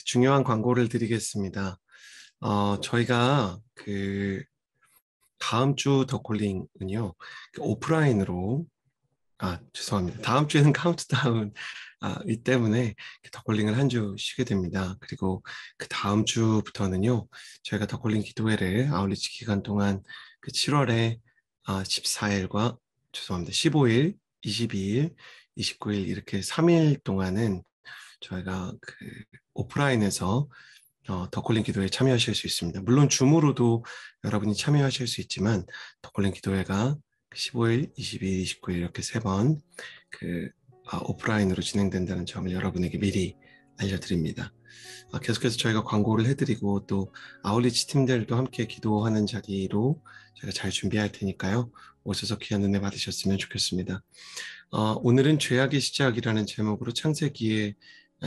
중요한 광고를 드리겠습니다. 저희가 다음 주 더콜링은요, 오프라인으로, 죄송합니다. 다음 주에는 카운트다운, 이 때문에 더콜링을 한 주 쉬게 됩니다. 그리고 그 다음 주부터는요, 저희가 더콜링 기도회를 아울리치 기간 동안 7월에 14일과, 죄송합니다. 15일, 22일, 29일 이렇게 3일 동안은 저희가 오프라인에서 더콜링 기도회에 참여하실 수 있습니다. 물론 줌으로도 여러분이 참여하실 수 있지만 더콜링 기도회가 15일, 22일, 29일 이렇게 세 번 오프라인으로 진행된다는 점을 여러분에게 미리 알려드립니다. 계속해서 저희가 광고를 해드리고 또 아울리치 팀들도 함께 기도하는 자리로 저희가 잘 준비할 테니까요. 오셔서 귀한 은혜 받으셨으면 좋겠습니다. 오늘은 죄악의 시작이라는 제목으로 창세기의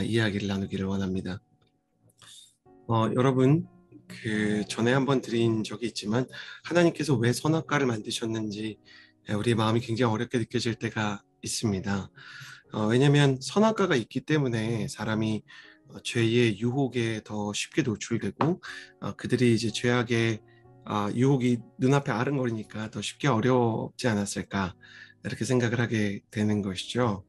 이야기를 나누기를 원합니다. 여러분, 전에 한번 드린 적이 있지만 하나님께서 왜 선악과를 만드셨는지 우리의 마음이 굉장히 어렵게 느껴질 때가 있습니다. 왜냐하면 선악과가 있기 때문에 사람이 죄의 유혹에 더 쉽게 노출되고 그들이 이제 죄악의 유혹이 눈앞에 아른거리니까 더 쉽게 어렵지 않았을까 이렇게 생각을 하게 되는 것이죠.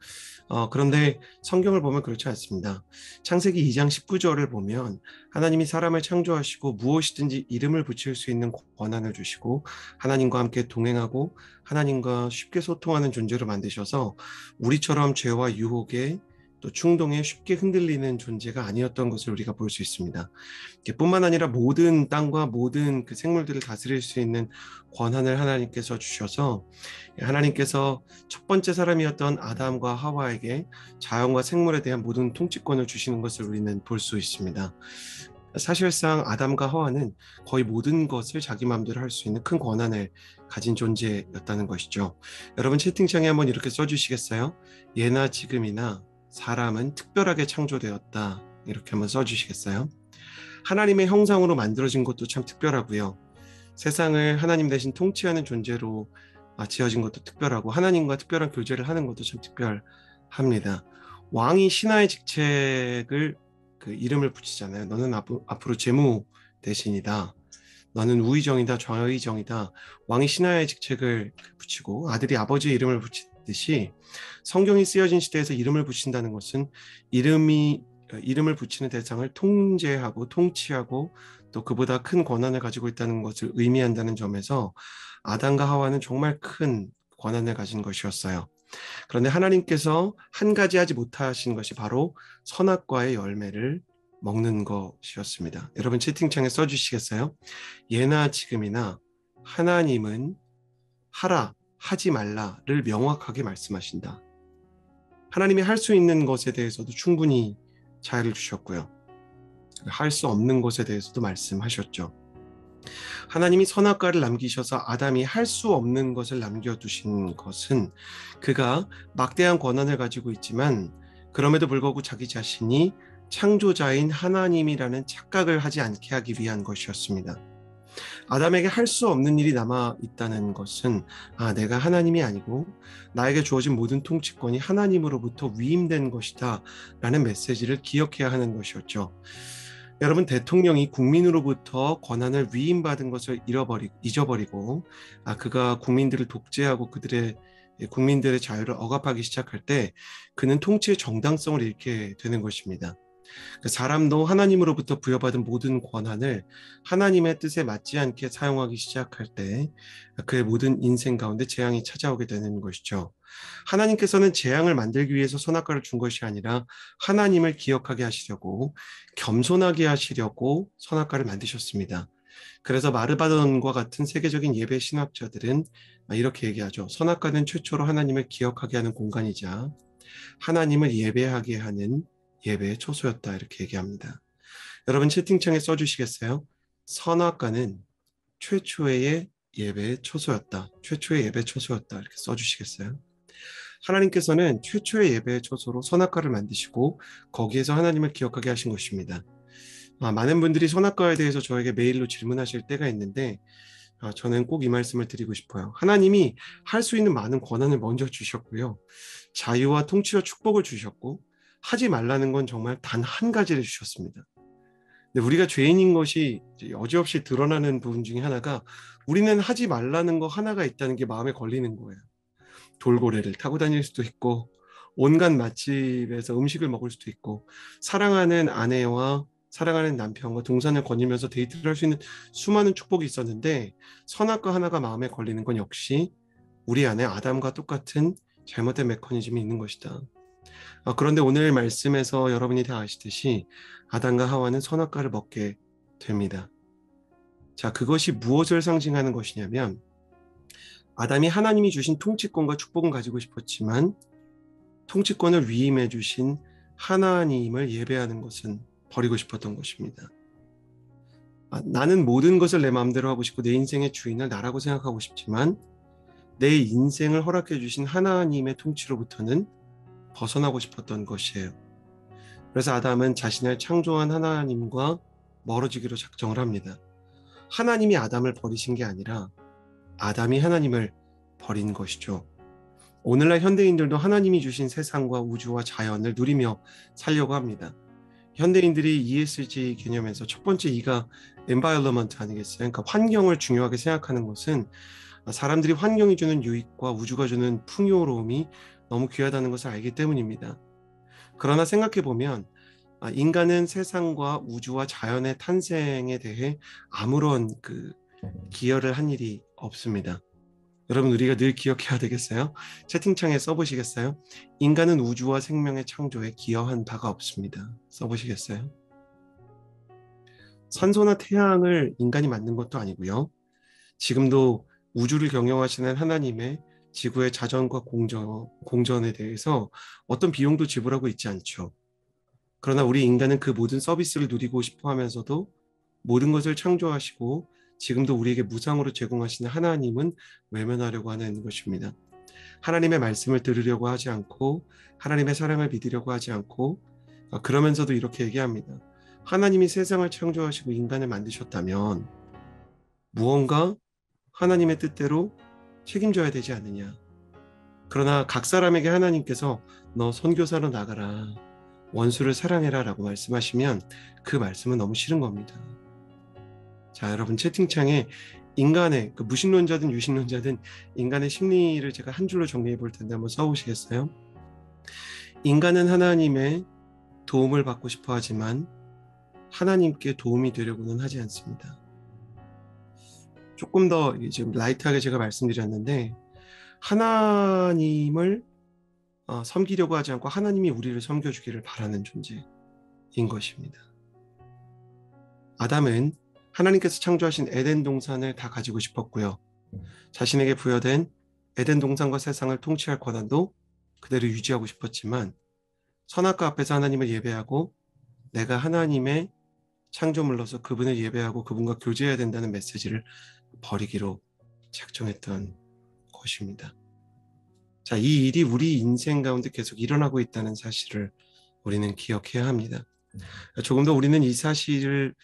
그런데 성경을 보면 그렇지 않습니다. 창세기 2장 19절을 보면 하나님이 사람을 창조하시고 무엇이든지 이름을 붙일 수 있는 권한을 주시고 하나님과 함께 동행하고 하나님과 쉽게 소통하는 존재로 만드셔서 우리처럼 죄와 유혹에 또 충동에 쉽게 흔들리는 존재가 아니었던 것을 우리가 볼 수 있습니다. 뿐만 아니라 모든 땅과 모든 그 생물들을 다스릴 수 있는 권한을 하나님께서 주셔서 하나님께서 첫 번째 사람이었던 아담과 하와에게 자연과 생물에 대한 모든 통치권을 주시는 것을 우리는 볼 수 있습니다. 사실상 아담과 하와는 거의 모든 것을 자기 마음대로 할 수 있는 큰 권한을 가진 존재였다는 것이죠. 여러분 채팅창에 한번 이렇게 써주시겠어요? 예나 지금이나 사람은 특별하게 창조되었다. 이렇게 한번 써주시겠어요? 하나님의 형상으로 만들어진 것도 참 특별하고요. 세상을 하나님 대신 통치하는 존재로 지어진 것도 특별하고 하나님과 특별한 교제를 하는 것도 참 특별합니다. 왕이 신하의 직책을 이름을 붙이잖아요. 너는 앞으로 재무 대신이다. 너는 우의정이다, 좌의정이다. 왕이 신하의 직책을 붙이고 아들이 아버지의 이름을 붙이듯이 성경이 쓰여진 시대에서 이름을 붙인다는 것은 이름을 붙이는 대상을 통제하고 통치하고 또 그보다 큰 권한을 가지고 있다는 것을 의미한다는 점에서 아담과 하와는 정말 큰 권한을 가진 것이었어요. 그런데 하나님께서 한 가지 하지 못하신 것이 바로 선악과의 열매를 먹는 것이었습니다. 여러분 채팅창에 써주시겠어요? 예나 지금이나 하나님은 하라, 하지 말라를 명확하게 말씀하신다. 하나님이 할 수 있는 것에 대해서도 충분히 자유를 주셨고요. 할 수 없는 것에 대해서도 말씀하셨죠. 하나님이 선악과를 남기셔서 아담이 할 수 없는 것을 남겨두신 것은 그가 막대한 권한을 가지고 있지만 그럼에도 불구하고 자기 자신이 창조자인 하나님이라는 착각을 하지 않게 하기 위한 것이었습니다. 아담에게 할 수 없는 일이 남아 있다는 것은 내가 하나님이 아니고 나에게 주어진 모든 통치권이 하나님으로부터 위임된 것이다 라는 메시지를 기억해야 하는 것이었죠. 여러분 대통령이 국민으로부터 권한을 위임받은 것을 잊어버리고 그가 국민들을 독재하고 국민들의 자유를 억압하기 시작할 때 그는 통치의 정당성을 잃게 되는 것입니다. 사람도 하나님으로부터 부여받은 모든 권한을 하나님의 뜻에 맞지 않게 사용하기 시작할 때 그의 모든 인생 가운데 재앙이 찾아오게 되는 것이죠. 하나님께서는 재앙을 만들기 위해서 선악과를 준 것이 아니라 하나님을 기억하게 하시려고 겸손하게 하시려고 선악과를 만드셨습니다. 그래서 마르바돈과 같은 세계적인 예배 신학자들은 이렇게 얘기하죠. 선악과는 최초로 하나님을 기억하게 하는 공간이자 하나님을 예배하게 하는 예배의 초소였다 이렇게 얘기합니다. 여러분 채팅창에 써주시겠어요? 선악과는 최초의 예배의 초소였다. 최초의 예배 초소였다 이렇게 써주시겠어요? 하나님께서는 최초의 예배의 초소로 선악과를 만드시고 거기에서 하나님을 기억하게 하신 것입니다. 많은 분들이 선악과에 대해서 저에게 메일로 질문하실 때가 있는데 저는 꼭 이 말씀을 드리고 싶어요. 하나님이 할 수 있는 많은 권한을 먼저 주셨고요. 자유와 통치와 축복을 주셨고 하지 말라는 건 정말 단 한 가지를 주셨습니다. 근데 우리가 죄인인 것이 이제 여지없이 드러나는 부분 중에 하나가 우리는 하지 말라는 거 하나가 있다는 게 마음에 걸리는 거예요. 돌고래를 타고 다닐 수도 있고 온갖 맛집에서 음식을 먹을 수도 있고 사랑하는 아내와 사랑하는 남편과 동산을 거닐면서 데이트를 할 수 있는 수많은 축복이 있었는데 선악과 하나가 마음에 걸리는 건 역시 우리 안에 아담과 똑같은 잘못된 메커니즘이 있는 것이다. 그런데 오늘 말씀에서 여러분이 다 아시듯이 아담과 하와는 선악과를 먹게 됩니다. 자, 그것이 무엇을 상징하는 것이냐면 아담이 하나님이 주신 통치권과 축복은 가지고 싶었지만 통치권을 위임해 주신 하나님을 예배하는 것은 버리고 싶었던 것입니다. 나는 모든 것을 내 마음대로 하고 싶고 내 인생의 주인을 나라고 생각하고 싶지만 내 인생을 허락해 주신 하나님의 통치로부터는 벗어나고 싶었던 것이에요. 그래서 아담은 자신을 창조한 하나님과 멀어지기로 작정을 합니다. 하나님이 아담을 버리신 게 아니라 아담이 하나님을 버린 것이죠. 오늘날 현대인들도 하나님이 주신 세상과 우주와 자연을 누리며 살려고 합니다. 현대인들이 ESG 개념에서 첫 번째 E가 environment 아니겠어요? 그러니까 환경을 중요하게 생각하는 것은 사람들이 환경이 주는 유익과 우주가 주는 풍요로움이 너무 귀하다는 것을 알기 때문입니다. 그러나 생각해 보면 인간은 세상과 우주와 자연의 탄생에 대해 아무런 기여를 한 일이 없습니다. 여러분 우리가 늘 기억해야 되겠어요? 채팅창에 써보시겠어요? 인간은 우주와 생명의 창조에 기여한 바가 없습니다. 써보시겠어요? 산소나 태양을 인간이 만든 것도 아니고요. 지금도 우주를 경영하시는 하나님의 지구의 자전과 공전에 대해서 어떤 비용도 지불하고 있지 않죠. 그러나 우리 인간은 그 모든 서비스를 누리고 싶어 하면서도 모든 것을 창조하시고 지금도 우리에게 무상으로 제공하시는 하나님은 외면하려고 하는 것입니다. 하나님의 말씀을 들으려고 하지 않고 하나님의 사랑을 믿으려고 하지 않고 그러면서도 이렇게 얘기합니다. 하나님이 세상을 창조하시고 인간을 만드셨다면 무언가 하나님의 뜻대로 책임져야 되지 않느냐. 그러나 각 사람에게 하나님께서 너 선교사로 나가라. 원수를 사랑해라 라고 말씀하시면 그 말씀은 너무 싫은 겁니다. 자, 여러분 채팅창에 인간의 무신론자든 유신론자든 인간의 심리를 제가 한 줄로 정리해 볼 텐데 한번 써보시겠어요? 인간은 하나님의 도움을 받고 싶어 하지만 하나님께 도움이 되려고는 하지 않습니다. 조금 더 지금 라이트하게 제가 말씀드렸는데 하나님을 섬기려고 하지 않고 하나님이 우리를 섬겨주기를 바라는 존재인 것입니다. 아담은 하나님께서 창조하신 에덴 동산을 다 가지고 싶었고요. 자신에게 부여된 에덴 동산과 세상을 통치할 권한도 그대로 유지하고 싶었지만 선악과 앞에서 하나님을 예배하고 내가 하나님의 창조물로서 그분을 예배하고 그분과 교제해야 된다는 메시지를 버리기로 작정했던 것입니다. 자, 이 일이 우리 인생 가운데 계속 일어나고 있다는 사실을 우리는 기억해야 합니다. 조금 더 우리는 이 사실을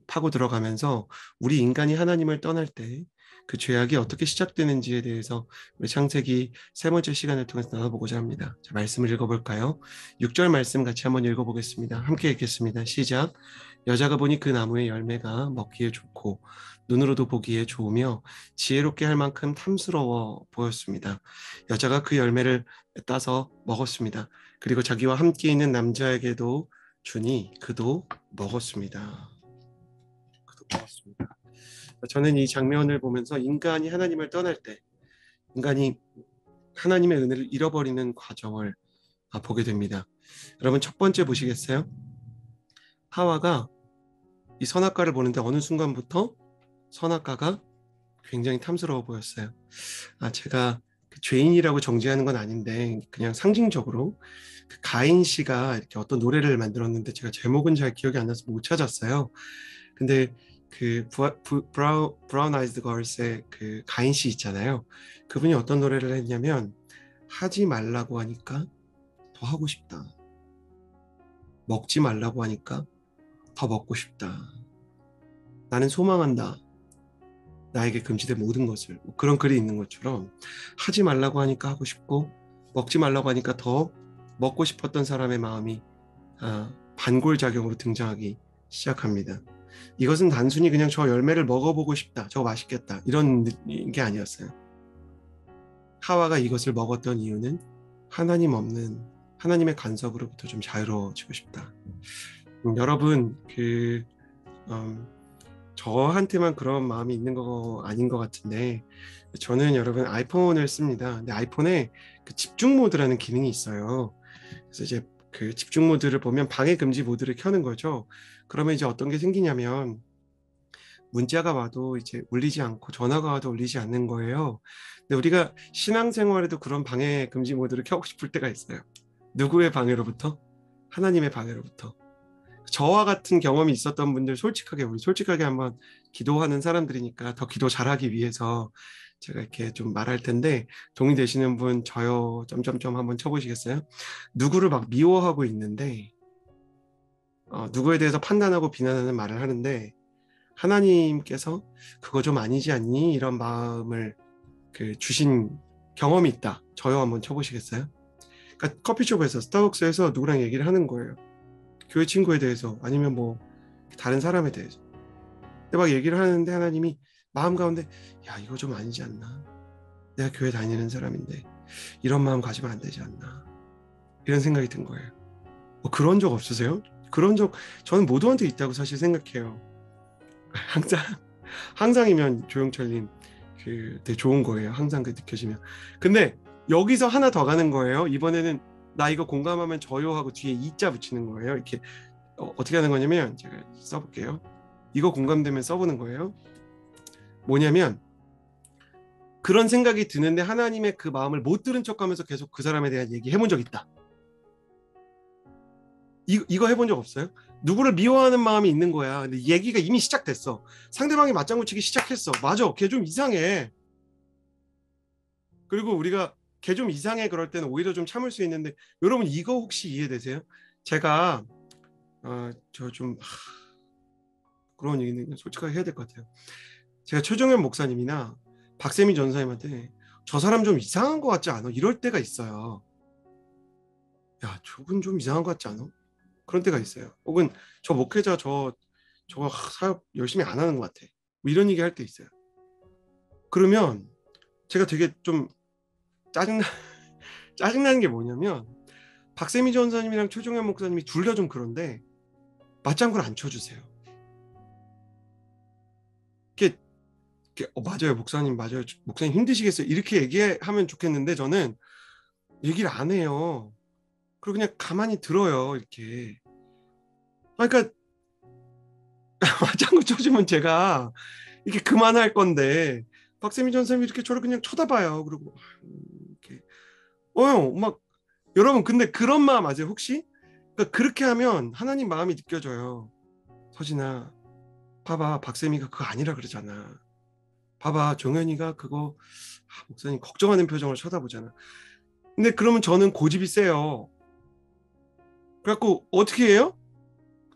파고 들어가면서 우리 인간이 하나님을 떠날 때 그 죄악이 어떻게 시작되는지에 대해서 우리 창세기 세 번째 시간을 통해서 나눠보고자 합니다. 자, 말씀을 읽어볼까요? 6절 말씀 같이 한번 읽어보겠습니다. 함께 읽겠습니다. 시작. 여자가 보니 그 나무의 열매가 먹기에 좋고 눈으로도 보기에 좋으며 지혜롭게 할 만큼 탐스러워 보였습니다. 여자가 그 열매를 따서 먹었습니다. 그리고 자기와 함께 있는 남자에게도 주니 그도 먹었습니다. 저는 이 장면을 보면서 인간이 하나님을 떠날 때 인간이 하나님의 은혜를 잃어버리는 과정을 보게 됩니다. 여러분 첫 번째 보시겠어요? 하와가 이 선악과를 보는데 어느 순간부터 선악과가 굉장히 탐스러워 보였어요. 제가 죄인이라고 정죄하는 건 아닌데 그냥 상징적으로 가인 씨가 이렇게 어떤 노래를 만들었는데 제가 제목은 잘 기억이 안 나서 못 찾았어요. 근데 브라운 아이즈 걸스의 가인 씨 있잖아요. 그분이 어떤 노래를 했냐면 하지 말라고 하니까 더 하고 싶다. 먹지 말라고 하니까 더 먹고 싶다. 나는 소망한다. 나에게 금지된 모든 것을. 그런 글이 있는 것처럼 하지 말라고 하니까 하고 싶고 먹지 말라고 하니까 더 먹고 싶었던 사람의 마음이 반골작용으로 등장하기 시작합니다. 이것은 단순히 그냥 저 열매를 먹어보고 싶다, 저거 맛있겠다 이런 게 아니었어요. 하와가 이것을 먹었던 이유는 하나님 없는 하나님의 간섭으로부터 좀 자유로워지고 싶다. 여러분 음, 저한테만 그런 마음이 있는 거 아닌 것 같은데, 저는 여러분 아이폰을 씁니다. 근데 아이폰에 그 집중 모드라는 기능이 있어요. 그래서 이제 그 집중 모드를 보면 방해 금지 모드를 켜는 거죠. 그러면 이제 어떤 게 생기냐면 문자가 와도 이제 울리지 않고 전화가 와도 울리지 않는 거예요. 근데 우리가 신앙생활에도 그런 방해 금지 모드를 켜고 싶을 때가 있어요. 누구의 방해로부터? 하나님의 방해로부터. 저와 같은 경험이 있었던 분들 우리 솔직하게 한번 기도하는 사람들이니까 더 기도 잘하기 위해서 제가 이렇게 좀 말할 텐데, 동의되시는 분 저요 점점점 한번 쳐보시겠어요? 누구를 막 미워하고 있는데 누구에 대해서 판단하고 비난하는 말을 하는데 하나님께서 그거 좀 아니지 않니? 이런 마음을 주신 경험이 있다. 저요 한번 쳐보시겠어요? 그러니까 커피숍에서 스타벅스에서 누구랑 얘기를 하는 거예요. 교회 친구에 대해서 아니면 뭐 다른 사람에 대해서. 근데 막 얘기를 하는데 하나님이 마음 가운데 야 이거 좀 아니지 않나? 내가 교회 다니는 사람인데 이런 마음 가지면 안 되지 않나? 이런 생각이 든 거예요. 뭐 그런 적 없으세요? 그런 적 저는 모두한테 있다고 사실 생각해요. 항상 항상이면 조영철님 되게 좋은 거예요. 항상 느껴지면. 근데 여기서 하나 더 가는 거예요. 이번에는 나 이거 공감하면 저요 하고 뒤에 이자 붙이는 거예요. 이렇게 어떻게 하는 거냐면 제가 써볼게요. 이거 공감되면 써보는 거예요. 뭐냐면 그런 생각이 드는데 하나님의 그 마음을 못 들은 척하면서 계속 그 사람에 대한 얘기 해본 적 있다. 이거 해본 적 없어요? 누구를 미워하는 마음이 있는 거야. 근데 얘기가 이미 시작됐어. 상대방이 맞장구 치기 시작했어. 맞아, 걔 좀 이상해. 그리고 우리가 걔 좀 이상해 그럴 때는 오히려 좀 참을 수 있는데, 여러분 이거 혹시 이해되세요? 제가 저좀 그런 얘기는 솔직하게 해야 될 것 같아요. 제가 최종현 목사님이나 박세미 전사님한테 저 사람 좀 이상한 것 같지 않아? 이럴 때가 있어요. 야, 저분 좀 이상한 것 같지 않아? 그런 때가 있어요. 혹은 저 목회자 저거 사역 열심히 안 하는 것 같아. 뭐 이런 얘기 할 때 있어요. 그러면 제가 되게 좀 짜증나 짜증나는 게 뭐냐면 박세미 전사님이랑 최종현 목사님이 둘 다 좀 그런데 맞장구를 안 쳐주세요. 이게, 맞아요 목사님, 맞아요 목사님 힘드시겠어요 이렇게 얘기하면 좋겠는데 저는 얘기를 안 해요. 그리고 그냥 가만히 들어요 이렇게. 그러니까 맞장구 쳐주면 제가 이렇게 그만할 건데 박세미 전사님이 이렇게 저를 그냥 쳐다봐요. 그리고 이렇게 막 여러분 근데 그런 마음 아세요 혹시? 그러니까 그렇게 하면 하나님 마음이 느껴져요. 서진아 봐봐 박세미가 그거 아니라 그러잖아. 봐봐 정현이가 그거 목사님 걱정하는 표정을 쳐다보잖아. 근데 그러면 저는 고집이 세요. 그래갖고 어떻게 해요?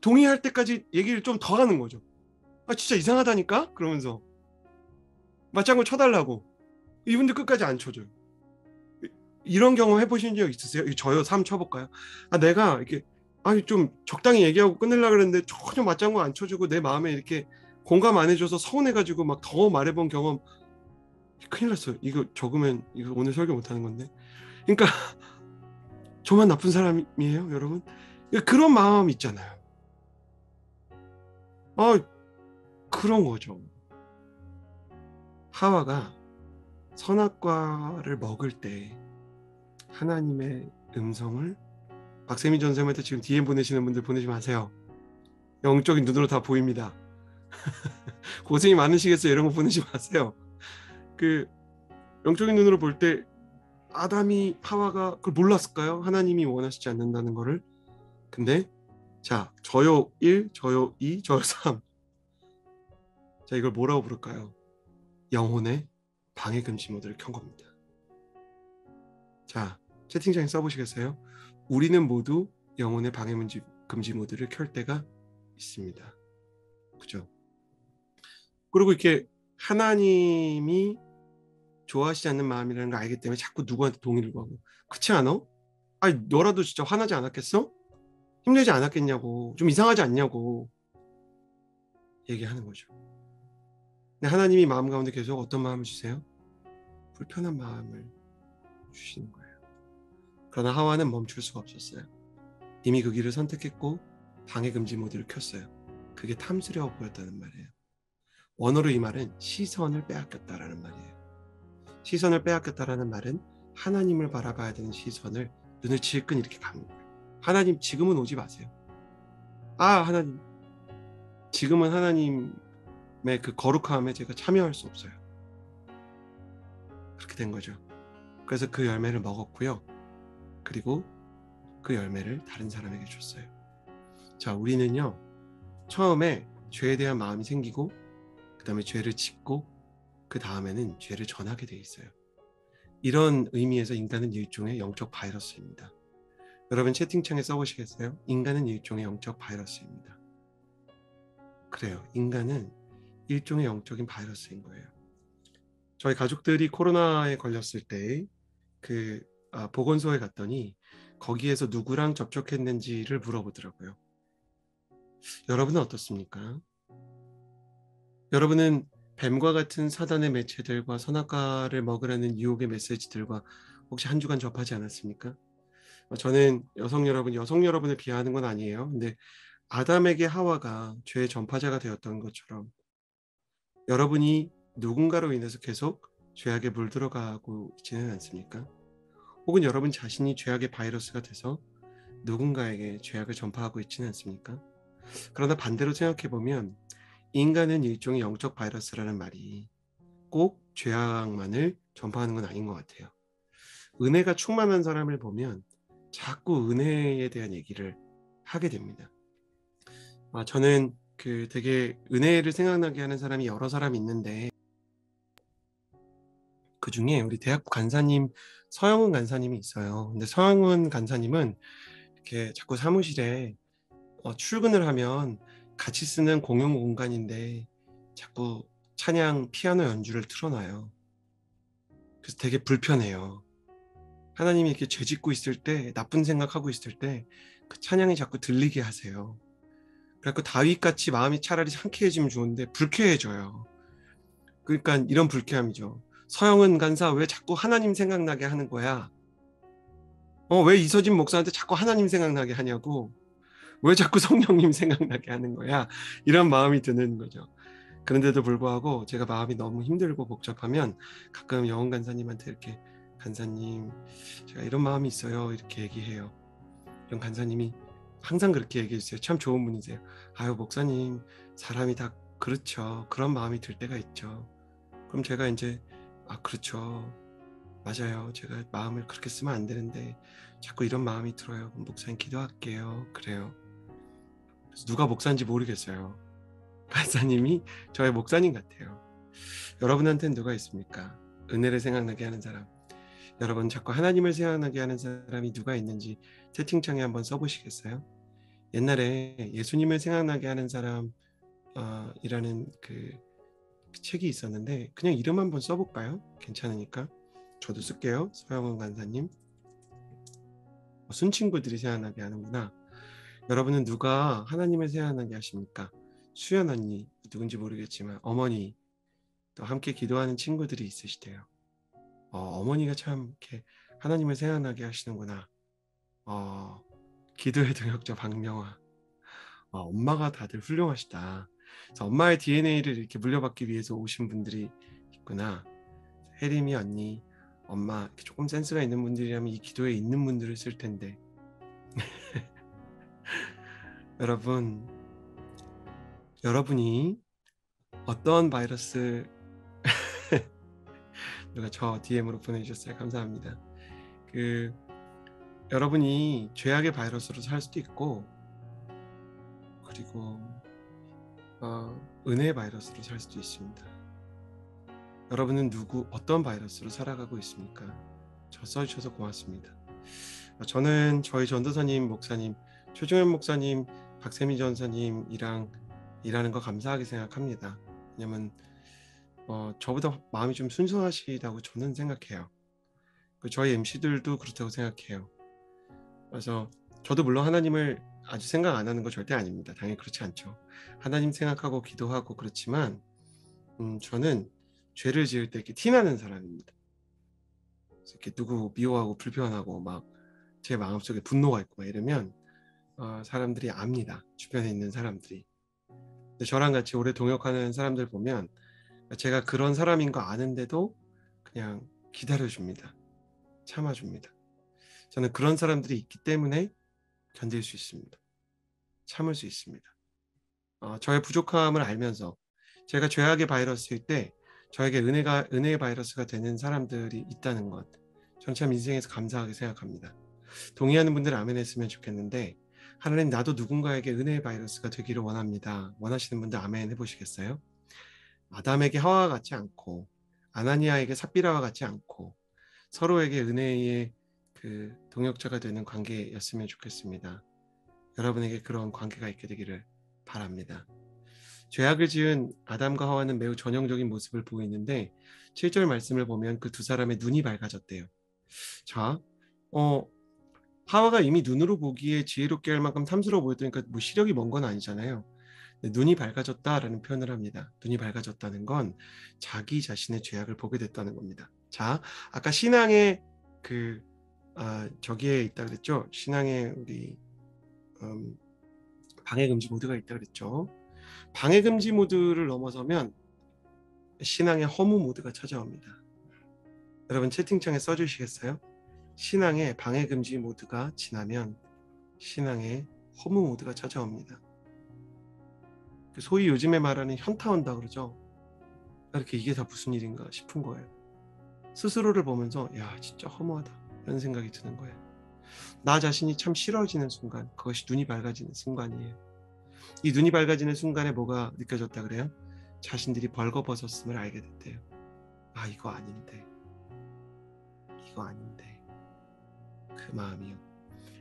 동의할 때까지 얘기를 좀 더 하는 거죠. 아 진짜 이상하다니까? 그러면서 맞장구 쳐달라고. 이분들 끝까지 안 쳐줘요. 이런 경험 해보신 적 있으세요? 저요 3 쳐볼까요? 내가 이렇게 좀 적당히 얘기하고 끝내려고 그랬는데 전혀 맞장구 안 쳐주고 내 마음에 이렇게 공감 안 해줘서 서운해가지고 막 더 말해본 경험. 큰일 났어요. 이거 적으면 이거 오늘 설교 못하는 건데. 그러니까 저만 나쁜 사람이에요 여러분? 그런 마음 있잖아요. 그런 거죠. 하와가 선악과를 먹을 때 하나님의 음성을, 박세미 전쌤한테 지금 DM 보내시는 분들 보내지 마세요. 영적인 눈으로 다 보입니다. 고생이 많으시겠어요. 이런 거 보내지 마세요. 영적인 눈으로 볼 때 아담이 하와가 그걸 몰랐을까요? 하나님이 원하시지 않는다는 거를. 근데 자 저요 1, 저요 2, 저요 3. 자 이걸 뭐라고 부를까요? 영혼의 방해 금지 모드를 켠 겁니다. 자 채팅창에 써보시겠어요? 우리는 모두 영혼의 방해 금지 모드를 켤 때가 있습니다. 그죠? 그리고 이렇게 하나님이 좋아하시지 않는 마음이라는 걸 알기 때문에 자꾸 누구한테 동의를 구하고. 그렇지 않아? 너라도 진짜 화나지 않았겠어? 힘들지 않았겠냐고. 좀 이상하지 않냐고. 얘기하는 거죠. 근데 하나님이 마음 가운데 계속 어떤 마음을 주세요? 불편한 마음을 주시는 거예요. 그러나 하와는 멈출 수가 없었어요. 이미 그 길을 선택했고 방해 금지 모드를 켰어요. 그게 탐스러워 보였다는 말이에요. 원어로 이 말은 시선을 빼앗겼다라는 말이에요. 시선을 빼앗겼다라는 말은 하나님을 바라봐야 되는 시선을 눈을 질끈 이렇게 감는 거예요. 하나님 지금은 오지 마세요. 하나님 지금은 하나님의 그 거룩함에 제가 참여할 수 없어요. 그렇게 된 거죠. 그래서 그 열매를 먹었고요. 그리고 그 열매를 다른 사람에게 줬어요. 자, 우리는요, 처음에 죄에 대한 마음이 생기고 그 다음에 죄를 짓고 그 다음에는 죄를 전하게 돼 있어요. 이런 의미에서 인간은 일종의 영적 바이러스입니다. 여러분 채팅창에 써보시겠어요? 인간은 일종의 영적 바이러스입니다. 그래요. 인간은 일종의 영적인 바이러스인 거예요. 저희 가족들이 코로나에 걸렸을 때 보건소에 갔더니 거기에서 누구랑 접촉했는지를 물어보더라고요. 여러분은 어떻습니까? 여러분은 뱀과 같은 사단의 매체들과 선악과를 먹으라는 유혹의 메시지들과 혹시 한 주간 접하지 않았습니까? 저는 여성 여러분을 비하하는 건 아니에요. 근데 아담에게 하와가 죄의 전파자가 되었던 것처럼 여러분이 누군가로 인해서 계속 죄악에 물들어가고 있지는 않습니까? 혹은 여러분 자신이 죄악의 바이러스가 돼서 누군가에게 죄악을 전파하고 있지는 않습니까? 그러나 반대로 생각해보면 인간은 일종의 영적 바이러스라는 말이 꼭 죄악만을 전파하는 건 아닌 것 같아요. 은혜가 충만한 사람을 보면 자꾸 은혜에 대한 얘기를 하게 됩니다. 저는 되게 은혜를 생각나게 하는 사람이 여러 사람 있는데 그 중에 우리 대학 간사님 서영은 간사님이 있어요. 근데 서영은 간사님은 이렇게 자꾸 사무실에 출근을 하면 같이 쓰는 공용 공간인데 자꾸 찬양 피아노 연주를 틀어놔요. 그래서 되게 불편해요. 하나님이 이렇게 죄 짓고 있을 때 나쁜 생각하고 있을 때 그 찬양이 자꾸 들리게 하세요. 그래서 다윗같이 마음이 차라리 상쾌해지면 좋은데 불쾌해져요. 그러니까 이런 불쾌함이죠. 서영은 간사 왜 자꾸 하나님 생각나게 하는 거야? 왜 이서진 목사한테 자꾸 하나님 생각나게 하냐고. 왜 자꾸 성령님 생각나게 하는 거야? 이런 마음이 드는 거죠. 그런데도 불구하고 제가 마음이 너무 힘들고 복잡하면 가끔 영원 간사님한테 이렇게 간사님 제가 이런 마음이 있어요 이렇게 얘기해요. 그럼 간사님이 항상 그렇게 얘기해 주세요. 참 좋은 분이세요. 아유 목사님 사람이 다 그렇죠. 그런 마음이 들 때가 있죠. 그럼 제가 이제 그렇죠. 맞아요. 제가 마음을 그렇게 쓰면 안 되는데 자꾸 이런 마음이 들어요. 그럼 목사님 기도할게요. 그래요. 그래서 누가 목사인지 모르겠어요. 간사님이 저의 목사님 같아요. 여러분한테는 누가 있습니까? 은혜를 생각나게 하는 사람. 여러분 자꾸 하나님을 생각나게 하는 사람이 누가 있는지 채팅창에 한번 써보시겠어요? 옛날에 예수님을 생각나게 하는 사람 이라는 그 책이 있었는데 그냥 이름 한번 써볼까요? 괜찮으니까 저도 쓸게요. 서영원 간사님. 순 친구들이 생각나게 하는구나. 여러분은 누가 하나님을 생각나게 하십니까? 수연 언니 누군지 모르겠지만 어머니 또 함께 기도하는 친구들이 있으시대요. 어머니가 참 이렇게 하나님을 생각나게 하시는구나. 기도의 동역자 박명화. 엄마가 다들 훌륭하시다. 그래서 엄마의 DNA를 이렇게 물려받기 위해서 오신 분들이 있구나. 혜림이 언니, 엄마 이렇게 조금 센스가 있는 분들이라면 이 기도에 있는 분들을 쓸 텐데. 여러분이 어떤 바이러스 누가 저 DM으로 보내주셨어요. 감사합니다. 여러분이 죄악의 바이러스로 살 수도 있고 그리고 은혜의 바이러스로 살 수도 있습니다. 여러분은 어떤 바이러스로 살아가고 있습니까? 저 써주셔서 고맙습니다. 저는 저희 전도사님 목사님 최종현 목사님 박세미 전사님이랑 일하는 거 감사하게 생각합니다. 왜냐면 저보다 마음이 좀 순수하시다고 저는 생각해요. 저희 MC들도 그렇다고 생각해요. 그래서 저도 물론 하나님을 아주 생각 안 하는 거 절대 아닙니다. 당연히 그렇지 않죠. 하나님 생각하고 기도하고 그렇지만 저는 죄를 지을 때 이렇게 티나는 사람입니다. 이렇게 누구 미워하고 불편하고 막 제 마음속에 분노가 있고 막 이러면 사람들이 압니다. 주변에 있는 사람들이. 근데 저랑 같이 오래 동역하는 사람들 보면 제가 그런 사람인 거 아는데도 그냥 기다려줍니다. 참아줍니다. 저는 그런 사람들이 있기 때문에 견딜 수 있습니다. 참을 수 있습니다. 저의 부족함을 알면서 제가 죄악의 바이러스일 때 저에게 은혜의 바이러스가 되는 사람들이 있다는 것, 저는 참 인생에서 감사하게 생각합니다. 동의하는 분들은 아멘 했으면 좋겠는데, 하나님 나도 누군가에게 은혜의 바이러스가 되기를 원합니다. 원하시는 분들 아멘 해보시겠어요? 아담에게 하와와 같지 않고 아나니아에게 삽비라와 같지 않고 서로에게 은혜의 그 동역자가 되는 관계였으면 좋겠습니다. 여러분에게 그런 관계가 있게 되기를 바랍니다. 죄악을 지은 아담과 하와는 매우 전형적인 모습을 보이는데 7절 말씀을 보면 그 두 사람의 눈이 밝아졌대요. 자, 하와가 이미 눈으로 보기에 지혜롭게 할 만큼 탐스러워 보였다니까 뭐 시력이 먼 건 아니잖아요. 눈이 밝아졌다라는 표현을 합니다. 눈이 밝아졌다는 건 자기 자신의 죄악을 보게 됐다는 겁니다. 자, 아까 신앙의 저기에 있다 그랬죠. 신앙의 우리 방해 금지 모드가 있다 그랬죠. 방해 금지 모드를 넘어서면 신앙의 허무 모드가 찾아옵니다. 여러분 채팅창에 써주시겠어요? 신앙의 방해 금지 모드가 지나면 신앙의 허무 모드가 찾아옵니다. 소위 요즘에 말하는 현타 온다 그러죠. 이렇게 이게 다 무슨 일인가 싶은 거예요. 스스로를 보면서 야 진짜 허무하다 이런 생각이 드는 거예요. 나 자신이 참 싫어지는 순간, 그것이 눈이 밝아지는 순간이에요. 이 눈이 밝아지는 순간에 뭐가 느껴졌다 그래요? 자신들이 벌거벗었음을 알게 됐대요. 아 이거 아닌데 그 마음이요.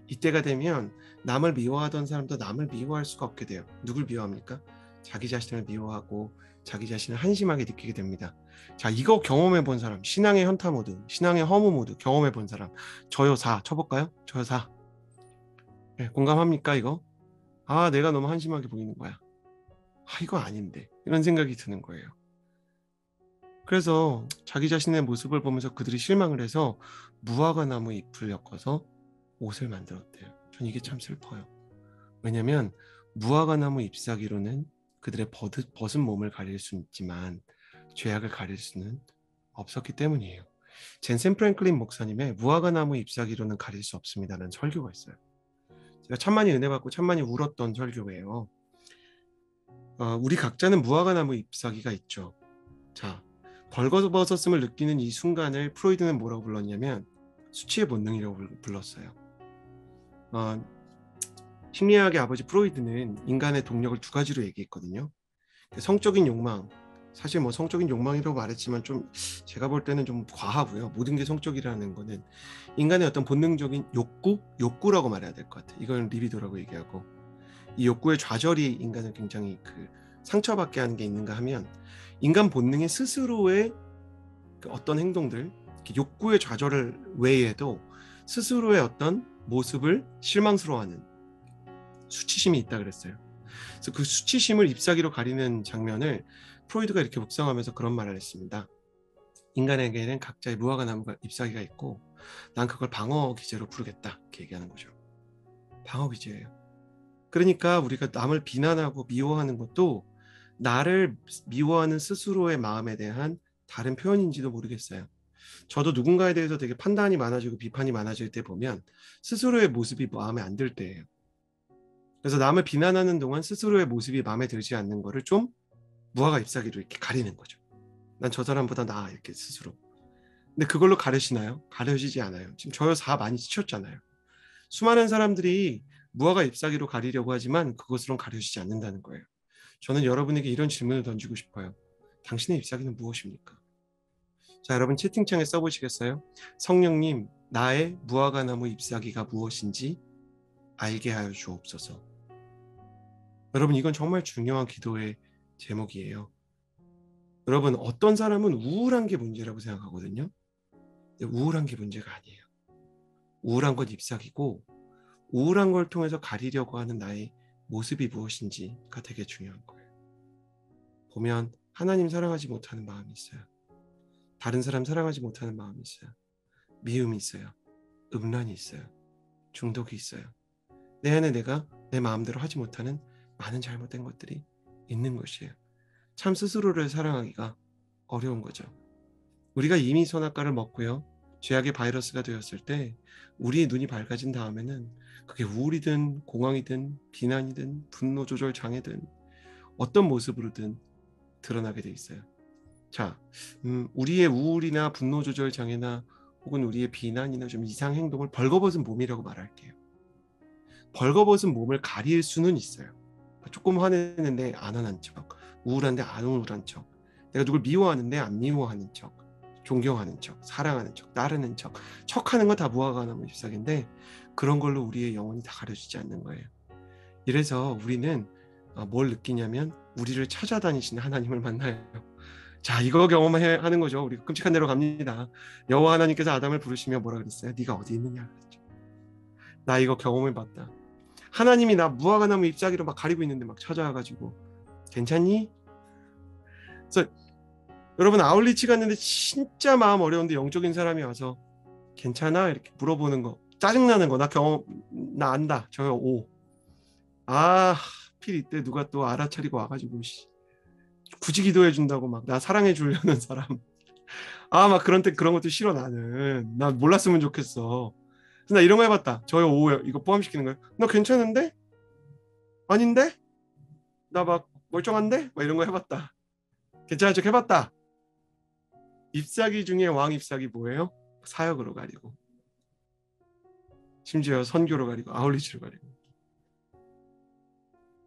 이때가 되면 남을 미워하던 사람도 남을 미워할 수가 없게 돼요. 누굴 미워합니까? 자기 자신을 미워하고 자기 자신을 한심하게 느끼게 됩니다. 자, 이거 경험해 본 사람, 신앙의 현타 모드, 신앙의 허무 모드 경험해 본 사람, 저요 4 쳐볼까요? 저요 4. 네, 공감합니까 이거? 아 내가 너무 한심하게 보이는 거야. 아 이거 아닌데 이런 생각이 드는 거예요. 그래서 자기 자신의 모습을 보면서 그들이 실망을 해서 무화과 나무 잎을 엮어서 옷을 만들었대요. 전 이게 참 슬퍼요. 왜냐면 무화과 나무 잎사귀로는 그들의 벗은 몸을 가릴 수 있지만 죄악을 가릴 수는 없었기 때문이에요. 젠센 프랭클린 목사님의 무화과 나무 잎사귀로는 가릴 수 없습니다라는 설교가 있어요. 제가 천만이 은혜 받고 천만이 울었던 설교예요. 우리 각자는 무화과 나무 잎사귀가 있죠. 자, 벌거벗었음을 느끼는 이 순간을 프로이드는 뭐라고 불렀냐면 수치의 본능이라고 불렀어요. 심리학의 아버지 프로이드는 인간의 동력을 두 가지로 얘기했거든요. 성적인 욕망, 사실 뭐 성적인 욕망이라고 말했지만 좀 제가 볼 때는 좀 과하고요. 모든 게 성적이라는 거는 인간의 어떤 본능적인 욕구라고 말해야 될 것 같아요. 이건 리비도라고 얘기하고, 이 욕구의 좌절이 인간을 굉장히 상처받게 하는 게 있는가 하면 인간 본능의 스스로의 어떤 행동들, 욕구의 좌절을 외에도 스스로의 어떤 모습을 실망스러워하는 수치심이 있다 그랬어요. 그래서 그 수치심을 잎사귀로 가리는 장면을 프로이드가 이렇게 묵상하면서 그런 말을 했습니다. 인간에게는 각자의 무화과 나무가 잎사귀가 있고 난 그걸 방어 기제로 부르겠다 이렇게 얘기하는 거죠. 방어 기제예요. 그러니까 우리가 남을 비난하고 미워하는 것도 나를 미워하는 스스로의 마음에 대한 다른 표현인지도 모르겠어요. 저도 누군가에 대해서 되게 판단이 많아지고 비판이 많아질 때 보면 스스로의 모습이 마음에 안 들 때예요. 그래서 남을 비난하는 동안 스스로의 모습이 마음에 들지 않는 거를 좀 무화과 잎사귀로 이렇게 가리는 거죠. 난 저 사람보다 나아 이렇게 스스로. 근데 그걸로 가르시나요? 가려지지 않아요. 지금 저요 4 많이 지쳤잖아요. 수많은 사람들이 무화과 잎사귀로 가리려고 하지만 그것으로는 가려지지 않는다는 거예요. 저는 여러분에게 이런 질문을 던지고 싶어요. 당신의 잎사귀는 무엇입니까? 자, 여러분 채팅창에 써보시겠어요? 성령님, 나의 무화과 나무 잎사귀가 무엇인지 알게 하여 주옵소서. 여러분 이건 정말 중요한 기도의 제목이에요. 여러분 어떤 사람은 우울한 게 문제라고 생각하거든요. 근데 우울한 게 문제가 아니에요. 우울한 건 잎사귀고 우울한 걸 통해서 가리려고 하는 나의 모습이 무엇인지가 되게 중요한 거예요. 보면 하나님 사랑하지 못하는 마음이 있어요. 다른 사람 사랑하지 못하는 마음이 있어요. 미움이 있어요. 음란이 있어요. 중독이 있어요. 내 안에 내가 내 마음대로 하지 못하는 많은 잘못된 것들이 있는 것이에요. 참 스스로를 사랑하기가 어려운 거죠. 우리가 이미 선악과를 먹고요. 죄악의 바이러스가 되었을 때 우리의 눈이 밝아진 다음에는 그게 우울이든 공황이든 비난이든 분노 조절 장애든 어떤 모습으로든 드러나게 돼 있어요. 자, 우리의 우울이나 분노 조절 장애나 혹은 우리의 비난이나 좀 이상 행동을 벌거벗은 몸이라고 말할게요. 벌거벗은 몸을 가릴 수는 있어요. 조금 화내는데 안 화난 척, 우울한데 안 우울한 척, 내가 누굴 미워하는데 안 미워하는 척, 존경하는 척, 사랑하는 척, 따르는 척, 척하는 거 다 무화과나무 잎사귀인데 그런 걸로 우리의 영혼이 다 가려지지 않는 거예요. 이래서 우리는 뭘 느끼냐면 우리를 찾아다니시는 하나님을 만나요. 자, 이거 경험하는 거죠. 우리 끔찍한 데로 갑니다. 여호와 하나님께서 아담을 부르시며 뭐라 그랬어요? 네가 어디 있느냐 그랬죠. 나 이거 경험을 봤다. 하나님이 나 무화과나무 잎사귀로 막 가리고 있는데 막 찾아와가지고 괜찮니? 그래서 여러분 아울리치 갔는데 진짜 마음 어려운데 영적인 사람이 와서 괜찮아? 이렇게 물어보는 거 짜증나는 거 나 안다. 저 필 이때 누가 또 알아차리고 와가지고 굳이 기도해 준다고 막 나 사랑해 주려는 사람 막 그런 때 그런 것도 싫어. 나는 나 몰랐으면 좋겠어. 그래서 나 이런 거 해봤다. 저요 오요 이거 포함시키는 거예요. 나 괜찮은데? 아닌데? 나 막 멀쩡한데? 막 이런 거 해봤다. 괜찮은 척 해봤다. 잎사귀 중에 왕 잎사귀 뭐예요? 사역으로 가리고 심지어 선교로 가리고 아울리치로 가리고.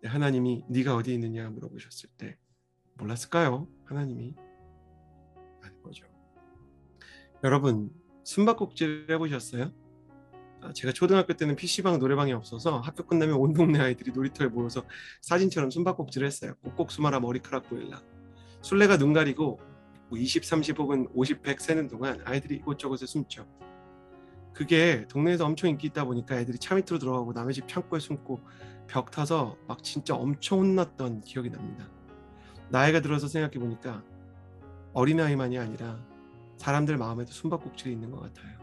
하나님이 네가 어디 있느냐 물어보셨을 때 몰랐을까요? 하나님이 아는 거죠. 여러분 숨바꼭질 해보셨어요? 제가 초등학교 때는 PC방 노래방이 없어서 학교 끝나면 온 동네 아이들이 놀이터에 모여서 사진처럼 숨바꼭질을 했어요. 꼭꼭 숨어라 머리카락 보일라. 술래가 눈 가리고 20, 30 혹은 50, 100 세는 동안 아이들이 이곳저곳에 숨죠. 그게 동네에서 엄청 인기 있다 보니까 애들이 차 밑으로 들어가고 남의 집 창고에 숨고 벽 타서 막 진짜 엄청 혼났던 기억이 납니다. 나이가 들어서 생각해 보니까 어린아이만이 아니라 사람들 마음에도 숨바꼭질이 있는 것 같아요.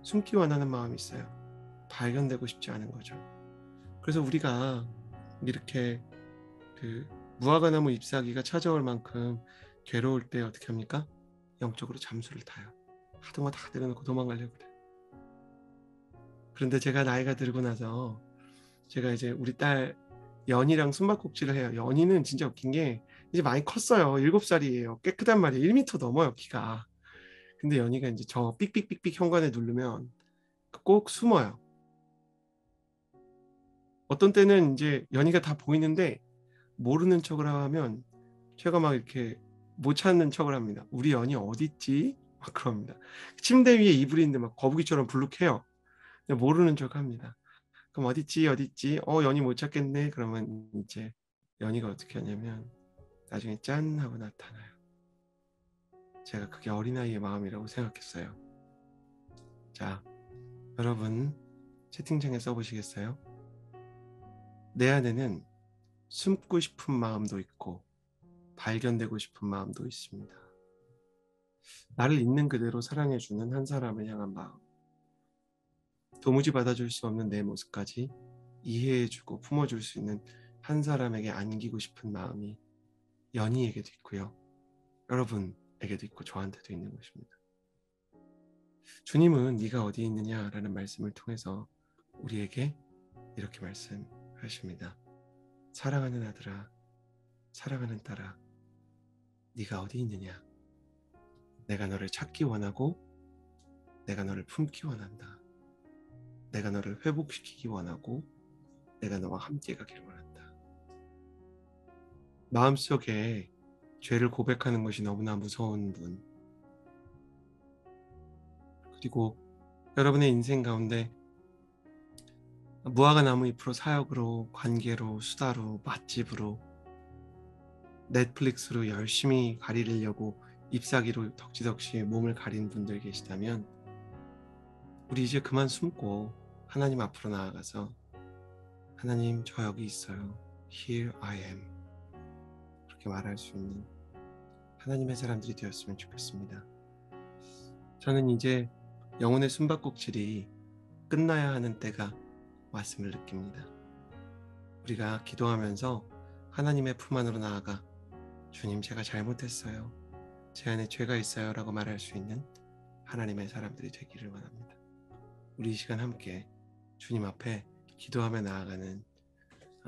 숨기 원하는 마음이 있어요. 발견되고 싶지 않은 거죠. 그래서 우리가 이렇게 그 무화과나무 잎사귀가 찾아올 만큼 괴로울 때 어떻게 합니까? 영적으로 잠수를 타요. 하던 거 다 내려놓고 도망가려고 그래요. 그런데 제가 나이가 들고 나서 제가 이제 우리 딸 연이랑 숨바꼭질을 해요. 연이는 진짜 웃긴 게 이제 많이 컸어요. 7살이에요. 꽤 크단 말이에요. 1m 넘어요, 키가. 근데 연이가 이제 저 삑삑삑삑 현관에 누르면 꼭 숨어요. 어떤 때는 이제 연이가 다 보이는데 모르는 척을 하면 제가 막 이렇게 못 찾는 척을 합니다. 우리 연이 어디 있지? 막 그럽니다. 침대 위에 이불이 있는데 막 거북이처럼 불룩해요. 모르는 척 합니다. 그럼 어디 있지? 어디 있지? 연이 못 찾겠네. 그러면 이제 연이가 어떻게 하냐면 나중에 짠 하고 나타나요. 제가 그게 어린아이의 마음이라고 생각했어요. 자, 여러분 채팅창에 써보시겠어요? 내 안에는 숨고 싶은 마음도 있고 발견되고 싶은 마음도 있습니다. 나를 있는 그대로 사랑해주는 한 사람을 향한 마음, 도무지 받아줄 수 없는 내 모습까지 이해해주고 품어줄 수 있는 한 사람에게 안기고 싶은 마음이 연희에게도 있고요. 여러분에게도 있고 저한테도 있는 것입니다. 주님은 네가 어디에 있느냐라는 말씀을 통해서 우리에게 이렇게 말씀하십니다. 사랑하는 아들아, 사랑하는 딸아, 네가 어디 있느냐? 내가 너를 찾기 원하고 내가 너를 품기 원한다. 내가 너를 회복시키기 원하고 내가 너와 함께 가기를 원한다. 마음속에 죄를 고백하는 것이 너무나 무서운 분, 그리고 여러분의 인생 가운데 무화과 나무 잎으로 사역으로 관계로 수다로 맛집으로 넷플릭스로 열심히 가리려고 잎사귀로 덕지덕지 몸을 가린 분들 계시다면 우리 이제 그만 숨고 하나님 앞으로 나아가서 하나님, 저 여기 있어요. Here I am. 그렇게 말할 수 있는 하나님의 사람들이 되었으면 좋겠습니다. 저는 이제 영혼의 숨바꼭질이 끝나야 하는 때가 왔음을 느낍니다. 우리가 기도하면서 하나님의 품 안으로 나아가 주님, 제가 잘못했어요. 제 안에 죄가 있어요 라고 말할 수 있는 하나님의 사람들이 되기를 원합니다. 우리 이 시간 함께 주님 앞에 기도하며 나아가는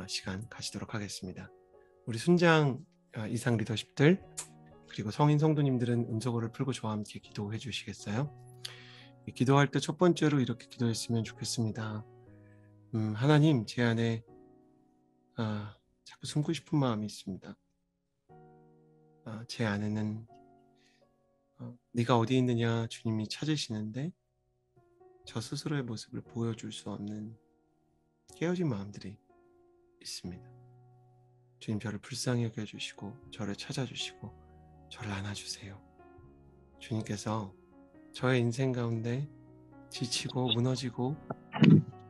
시간 가지도록 하겠습니다. 우리 순장 이상 리더십들 그리고 성인 성도님들은 음소거를 풀고 저와 함께 기도해 주시겠어요? 기도할 때 첫 번째로 이렇게 기도했으면 좋겠습니다. 하나님, 제 안에 자꾸 숨고 싶은 마음이 있습니다. 제 안에는 네가 어디 있느냐 주님이 찾으시는데 저 스스로의 모습을 보여줄 수 없는 깨어진 마음들이 있습니다. 주님, 저를 불쌍히 여겨주시고 저를 찾아주시고 저를 안아주세요. 주님께서 저의 인생 가운데 지치고 무너지고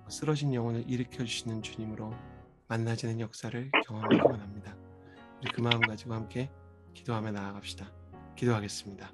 쓰러진 영혼을 일으켜주시는 주님으로 만나지는 역사를 경험하기 원합니다. 우리 그 마음 가지고 함께 기도하며 나아갑시다. 기도하겠습니다.